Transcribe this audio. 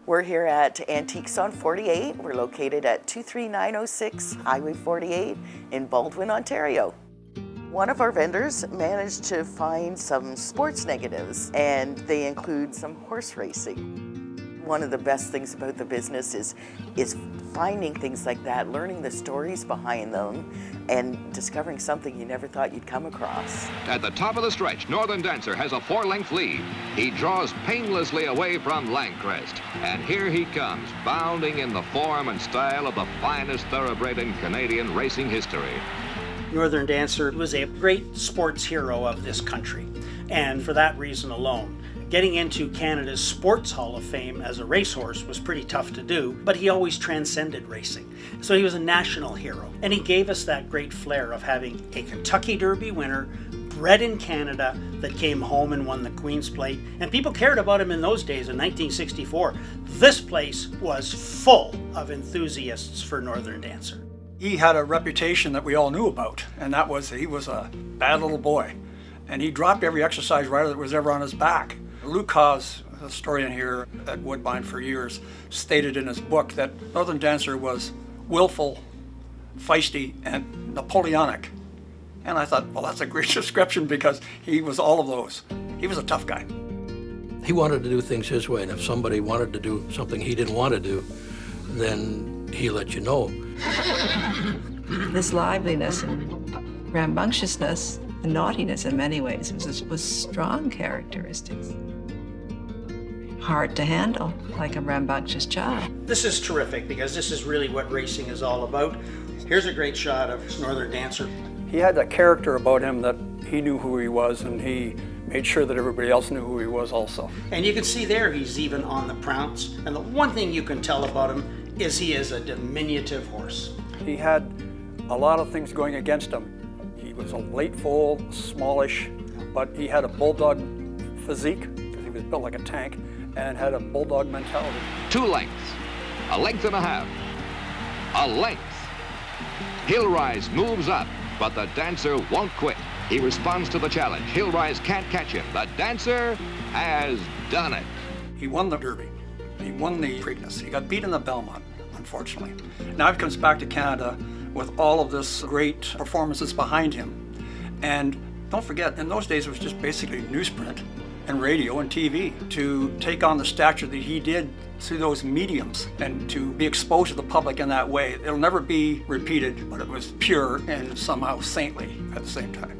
We're here at Antiques on 48. We're located at 23906 Highway 48 in Baldwin, Ontario. One of our vendors managed to find some sports negatives, and they include some horse racing. One of the best things about the business is finding things like that, learning the stories behind them, and discovering something you never thought you'd come across. At the top of the stretch, Northern Dancer has a 4-length lead. He draws painlessly away from Landcrest, and here he comes, bounding in the form and style of the finest thoroughbred in Canadian racing history. Northern Dancer was a great sports hero of this country, and for that reason alone, getting into Canada's Sports Hall of Fame as a racehorse was pretty tough to do, but he always transcended racing. So he was a national hero, and he gave us that great flair of having a Kentucky Derby winner, bred in Canada, that came home and won the Queen's Plate, and people cared about him in those days in 1964. This place was full of enthusiasts for Northern Dancer. He had a reputation that we all knew about, and that was he was a bad little boy. And he dropped every exercise rider that was ever on his back. Luke Haas, a historian here at Woodbine for years, stated in his book that Northern Dancer was willful, feisty, and Napoleonic. And I thought, well, that's a great description because he was all of those. He was a tough guy. He wanted to do things his way, and if somebody wanted to do something he didn't want to do, then he let you know. This liveliness and rambunctiousness and naughtiness in many ways was strong characteristics. Hard to handle, like a rambunctious child. This is terrific because this is really what racing is all about. Here's a great shot of Northern Dancer. He had that character about him that he knew who he was, and he made sure that everybody else knew who he was also. And you can see there he's even on the prounce. And the one thing you can tell about him is he is a diminutive horse. He had a lot of things going against him. He was a late foal, smallish, but he had a bulldog physique because he was built like a tank and had a bulldog mentality. 2 lengths, a length and a half, a length. Hillrise moves up, but the Dancer won't quit. He responds to the challenge. Hillrise can't catch him. The Dancer has done it. He won the Derby. He won the Preakness. He got beat in the Belmont, unfortunately. Now he comes back to Canada with all of this great performances behind him. And don't forget, in those days it was just basically newsprint and radio and TV. To take on the stature that he did through those mediums and to be exposed to the public in that way, it'll never be repeated, but it was pure and somehow saintly at the same time.